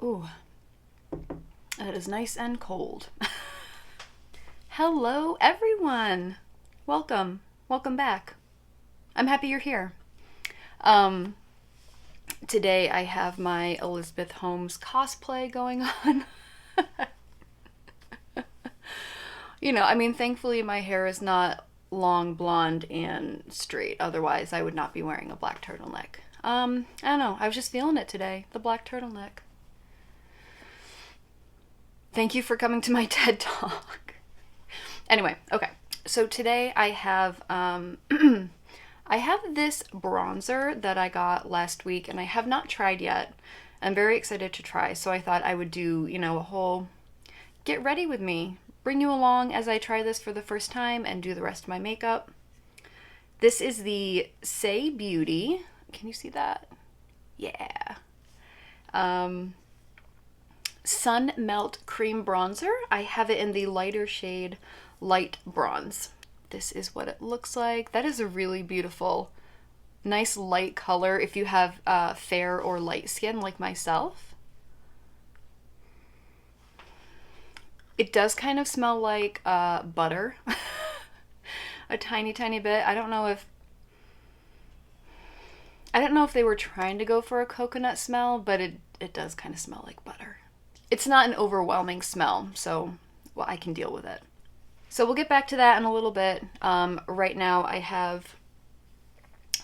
Ooh, that is nice and cold. Hello, everyone. Welcome back. I'm happy you're here. Today I have my Elizabeth Holmes cosplay going on. Thankfully my hair is not long, blonde, and straight. Otherwise, I would not be wearing a black turtleneck. I don't know. I was just feeling it today. The black turtleneck. Thank you for coming to my TED Talk. Anyway, okay. So today I have I have this bronzer that I got last week and I have not tried yet. I'm very excited to try, so I thought I would do, a whole get ready with me. Bring you along as I try this for the first time and do the rest of my makeup. This is the Saie Beauty. Can you see that? Yeah. Sun Melt Cream Bronzer. I have it in the lighter shade Light Bronze. This is what it looks like. That is a really beautiful, nice light color if you have fair or light skin like myself. It does kind of smell like butter. A tiny bit. I don't know if they were trying to go for a coconut smell, but it does kind of smell like butter. It's not an overwhelming smell, so I can deal with it. So we'll get back to that in a little bit. Right now I have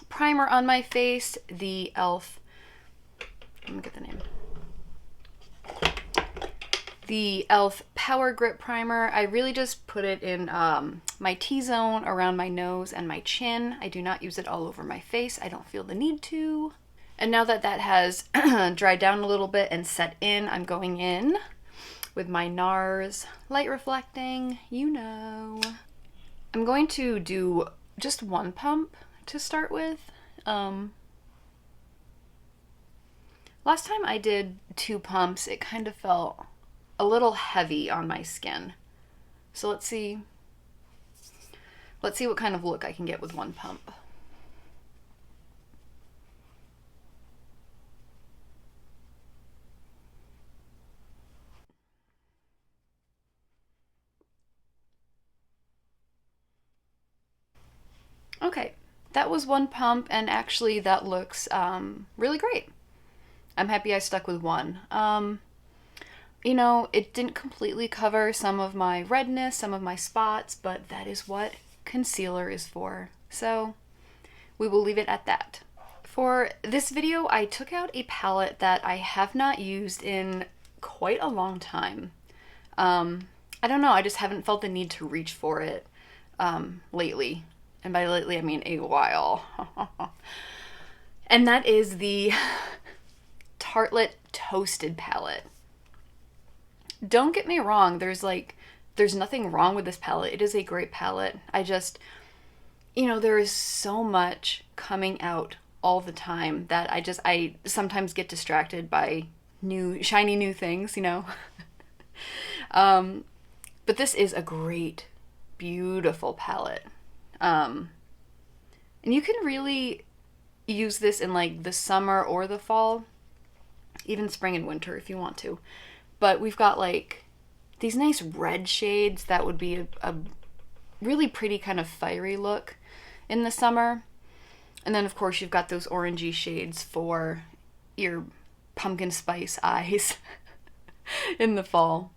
primer on my face, the e.l.f. Let me get the name. The e.l.f. Power Grip Primer. I really just put it in my T-zone, around my nose and my chin. I do not use it all over my face. I don't feel the need to. And now that that has dried down a little bit and set in, I'm going in with my NARS Light Reflecting, I'm going to do just one pump to start with. Last time I did 2 pumps, it kind of felt a little heavy on my skin. So let's see what kind of look I can get with 1 pump. Okay, that was 1 pump, and actually that looks really great. I'm happy I stuck with 1. It didn't completely cover some of my redness, some of my spots, but that is what concealer is for. So we will leave it at that. For this video, I took out a palette that I have not used in quite a long time. I don't know, I just haven't felt the need to reach for it lately. And by lately, I mean a while. And that is the Tartelette Toasted palette. Don't get me wrong, there's nothing wrong with this palette. It is a great palette. I just, there is so much coming out all the time that I sometimes get distracted by shiny new things, But this is a great, beautiful palette. And you can really use this in like the summer or the fall, even spring and winter if you want to. But we've got like these nice red shades that would be a really pretty kind of fiery look in the summer. And then of course you've got those orangey shades for your pumpkin spice eyes in the fall.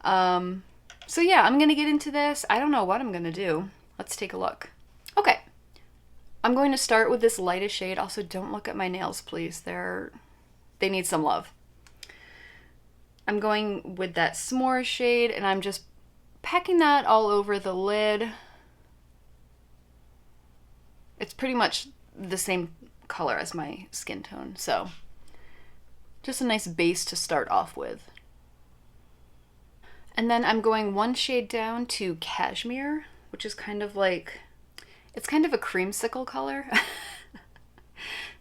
So yeah, I'm gonna get into this. I don't know what I'm gonna do. Let's take a look. Okay, I'm going to start with this lightest shade. Also, don't look at my nails, please. They need some love. I'm going with that s'more shade, and I'm just packing that all over the lid. It's pretty much the same color as my skin tone, so just a nice base to start off with. And then I'm going 1 shade down to Cashmere, which is kind of like, it's kind of a creamsicle color.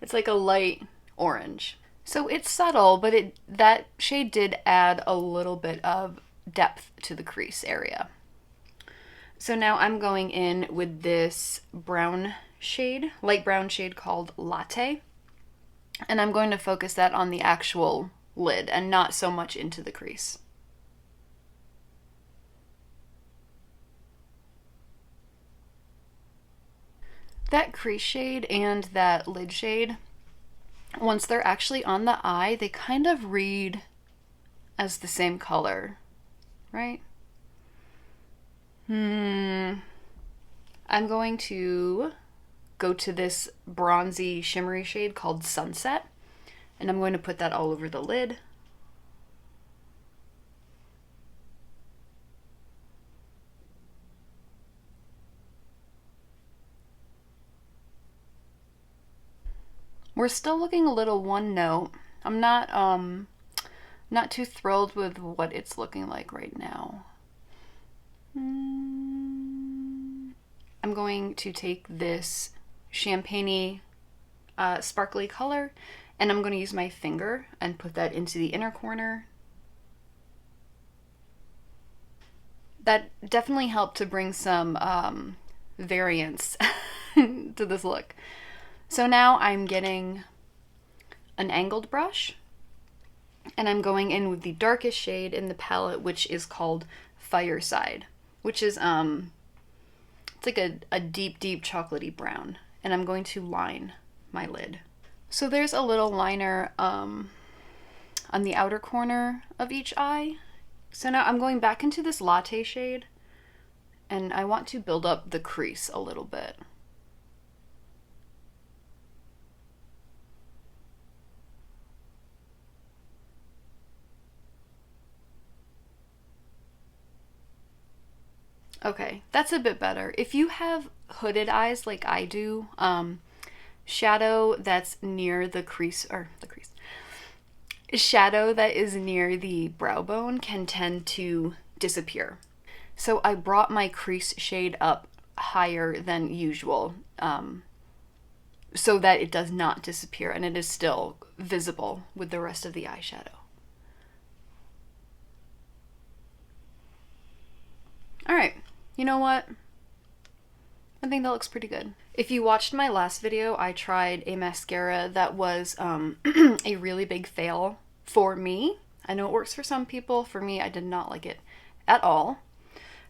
It's like a light orange. So it's subtle, but that shade did add a little bit of depth to the crease area. So now I'm going in with this brown shade, light brown shade called Latte. And I'm going to focus that on the actual lid and not so much into the crease. That crease shade and that lid shade, once they're actually on the eye, they kind of read as the same color, right? I'm going to go to this bronzy shimmery shade called Sunset, and I'm going to put that all over the lid. We're still looking a little one note. I'm not too thrilled with what it's looking like right now. I'm going to take this champagne-y sparkly color, and I'm going to use my finger and put that into the inner corner. That definitely helped to bring some variance to this look. So now I'm getting an angled brush, and I'm going in with the darkest shade in the palette, which is called Fireside, which is it's like a deep chocolatey brown, and I'm going to line my lid. So there's a little liner on the outer corner of each eye. So now I'm going back into this latte shade, and I want to build up the crease a little bit. Okay, that's a bit better. If you have hooded eyes like I do, shadow that's near the crease, shadow that is near the brow bone can tend to disappear. So I brought my crease shade up higher than usual, so that it does not disappear and it is still visible with the rest of the eyeshadow. Alright, you know what? I think that looks pretty good. If you watched my last video, I tried a mascara that was a really big fail for me. I know it works for some people. For me, I did not like it at all.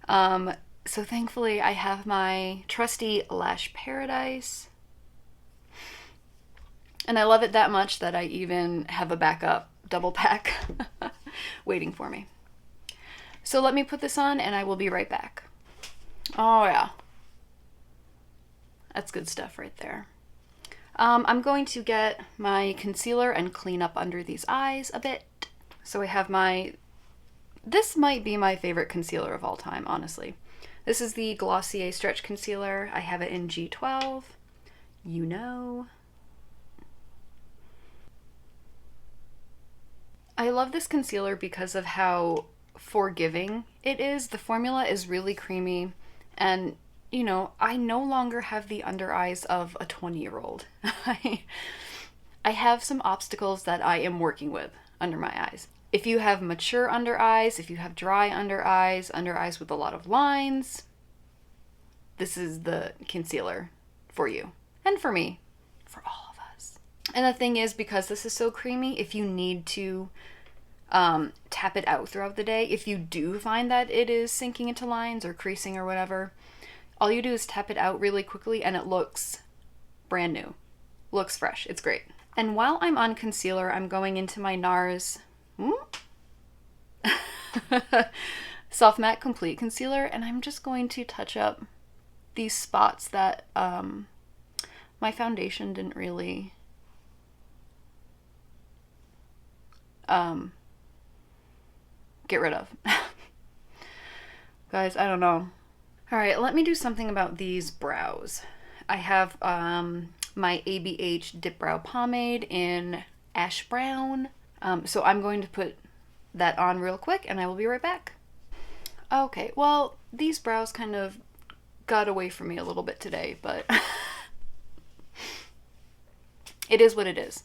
So thankfully, I have my trusty Lash Paradise. And I love it that much that I even have a backup double pack waiting for me. So let me put this on and I will be right back. Oh yeah. That's good stuff right there. I'm going to get my concealer and clean up under these eyes a bit. So I have this might be my favorite concealer of all time, honestly. This is the Glossier Stretch Concealer. I have it in G12. You know. I love this concealer because of how forgiving it is. The formula is really creamy, and you know, I no longer have the under eyes of a 20-year-old. I have some obstacles that I am working with under my eyes. If you have mature under eyes, if you have dry under eyes with a lot of lines, this is the concealer for you and for me, for all of us. And the thing is, because this is so creamy, if you need to tap it out throughout the day, if you do find that it is sinking into lines or creasing or whatever, all you do is tap it out really quickly and it looks brand new. Looks fresh. It's great. And while I'm on concealer, I'm going into my NARS Soft Matte Complete Concealer, and I'm just going to touch up these spots that my foundation didn't really get rid of. Guys, I don't know. Alright, let me do something about these brows. I have my ABH Dip Brow Pomade in Ash Brown. So I'm going to put that on real quick and I will be right back. Okay, well, these brows kind of got away from me a little bit today, but it is what it is.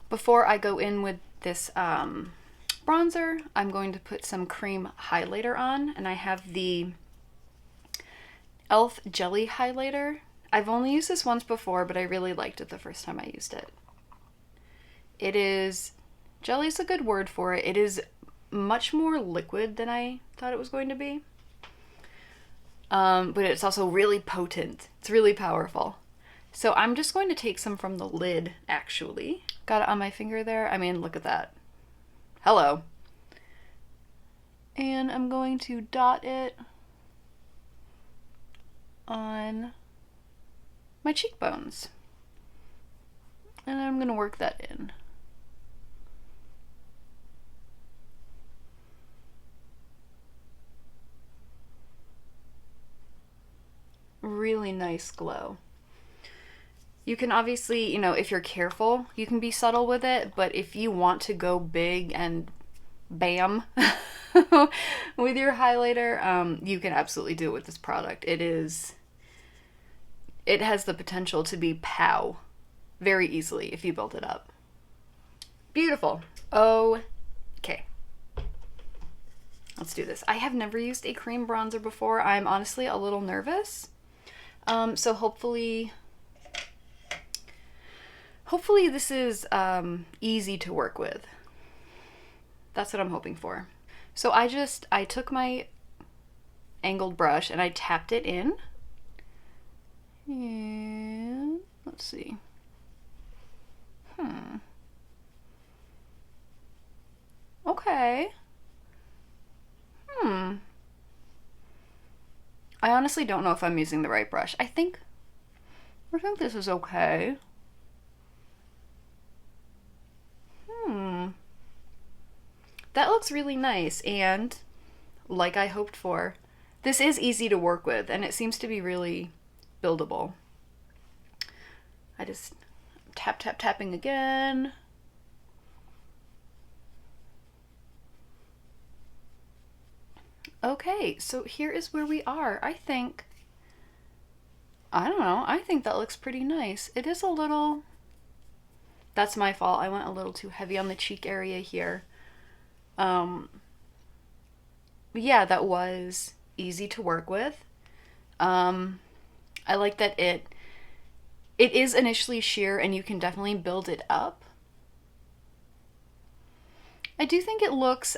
Before I go in with this bronzer, I'm going to put some cream highlighter on, and I have the e.l.f. Jelly Highlighter. I've only used this once before, but I really liked it the first time I used it. It is Jelly's a good word for it. It is much more liquid than I thought it was going to be. But it's also really potent. It's really powerful. So I'm just going to take some from the lid, actually. Got it on my finger there. I mean, look at that. Hello. And I'm going to dot it on my cheekbones. And I'm going to work that in. Really nice glow. You can obviously, you know, if you're careful, you can be subtle with it, but if you want to go big and bam with your highlighter, you can absolutely do it with this product. It has the potential to be pow very easily if you build it up. Beautiful. Okay. Let's do this. I have never used a cream bronzer before. I'm honestly a little nervous. So hopefully this is easy to work with. That's what I'm hoping for. So I took my angled brush and I tapped it in. And let's see. Okay. I honestly don't know if I'm using the right brush. I think this is okay. That looks really nice, and like I hoped for, this is easy to work with, and it seems to be really buildable. I just tapping again. Okay, so here is where we are. I don't know, I think that looks pretty nice. It is a little, that's my fault. I went a little too heavy on the cheek area here. Yeah, that was easy to work with. I like that it is initially sheer and you can definitely build it up. I do think it looks,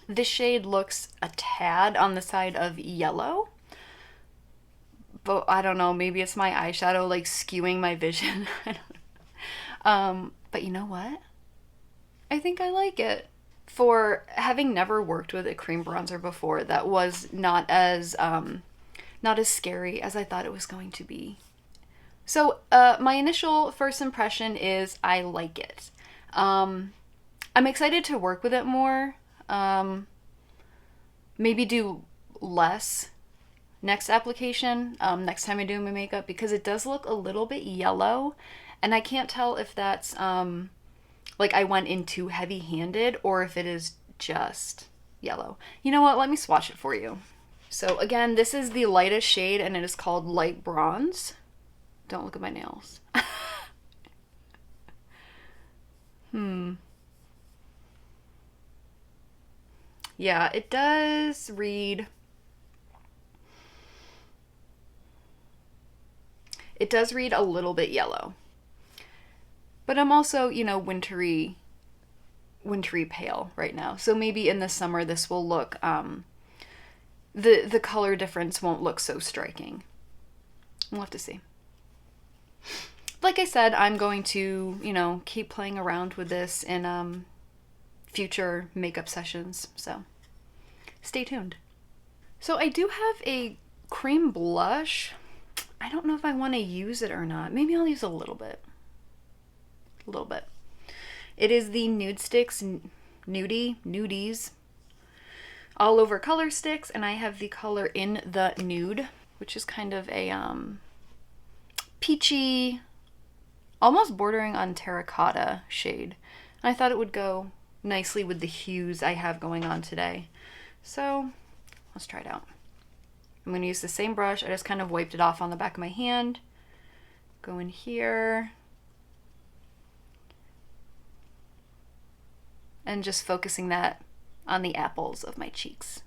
this shade looks a tad on the side of yellow. But I don't know, maybe it's my eyeshadow like skewing my vision. I don't know. But you know what? I think I like it. For having never worked with a cream bronzer before, that was not as scary as I thought it was going to be. So my initial first impression is I like it. I'm excited to work with it more. Maybe do less next application, next time I do my makeup, because it does look a little bit yellow, and I can't tell if that's like I went in too heavy-handed or if it is just yellow. You know what? Let me swatch it for you. So again, this is the lightest shade and it is called Light Bronze. Don't look at my nails. Yeah, it does read. It does read a little bit yellow. But I'm also, you know, wintry pale right now. So maybe in the summer this will look, the color difference won't look so striking. We'll have to see. Like I said, I'm going to, you know, keep playing around with this in future makeup sessions. So stay tuned. So I do have a cream blush. I don't know if I want to use it or not. Maybe I'll use a little bit. It is the Nudestix Nudies all over color sticks, and I have the color in the Nude, which is kind of a peachy, almost bordering on terracotta shade. And I thought it would go nicely with the hues I have going on today. So let's try it out. I'm going to use the same brush. I just kind of wiped it off on the back of my hand. Go in here. And just focusing that on the apples of my cheeks.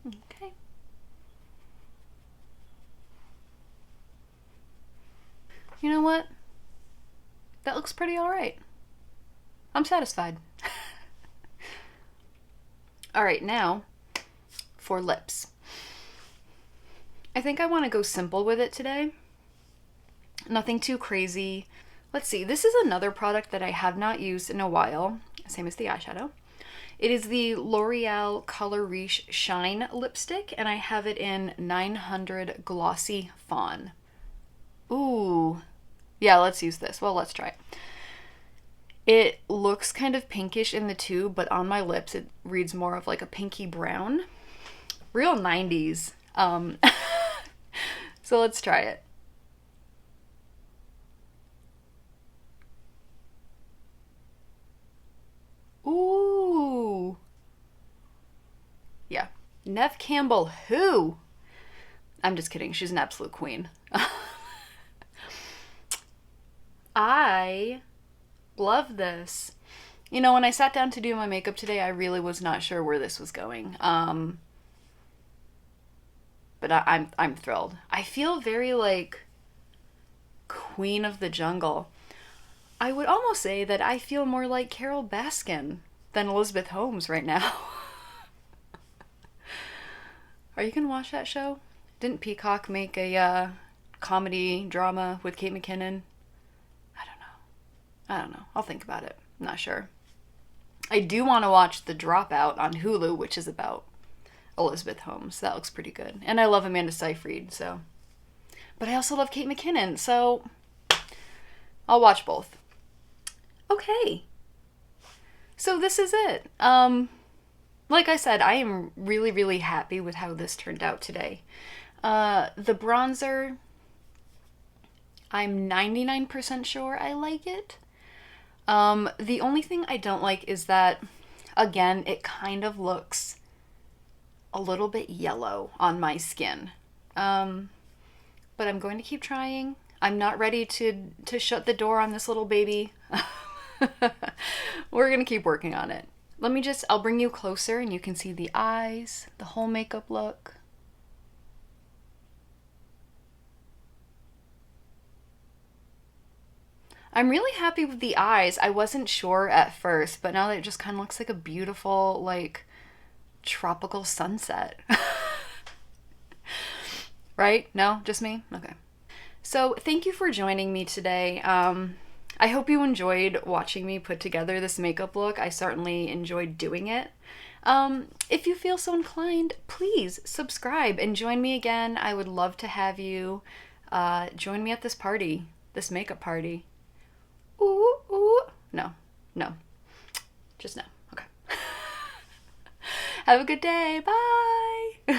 Okay. You know what? that looks pretty alright. I'm satisfied. Alright, now for lips. I think I want to go simple with it today. Nothing too crazy. Let's see, this is another product that I have not used in a while, same as the eyeshadow. It is the L'Oreal Color Riche Shine Lipstick, and I have it in 900 Glossy Fawn. Ooh. Yeah, let's use this. Well, let's try it. It looks kind of pinkish in the tube, but on my lips it reads more of like a pinky brown. Real 90s. So let's try it. Ooh. Yeah. Neve Campbell, who? I'm just kidding. She's an absolute queen. I love this. You know, when I sat down to do my makeup today, I really was not sure where this was going. But I'm thrilled. I feel very like Queen of the Jungle. I would almost say that I feel more like Carol Baskin than Elizabeth Holmes right now. Are you gonna watch that show? Didn't Peacock make a comedy drama with Kate McKinnon? I don't know. I'll think about it. I'm not sure. I do want to watch The Dropout on Hulu, which is about Elizabeth Holmes. That looks pretty good. And I love Amanda Seyfried, so. But I also love Kate McKinnon, so I'll watch both. Okay. So this is it. Like I said, I am really, really happy with how this turned out today. The bronzer, I'm 99% sure I like it. The only thing I don't like is that, again, it kind of looks a little bit yellow on my skin. But I'm going to keep trying. I'm not ready to shut the door on this little baby. We're going to keep working on it. I'll bring you closer and you can see the eyes, the whole makeup look. I'm really happy with the eyes. I wasn't sure at first, but now that it just kind of looks like a beautiful, like, tropical sunset. Right? No? Just me? Okay. So thank you for joining me today. I hope you enjoyed watching me put together this makeup look. I certainly enjoyed doing it. If you feel so inclined, please subscribe and join me again. I would love to have you join me at this party, this makeup party. Ooh, ooh. No, no. Just no. Okay. Have a good day. Bye.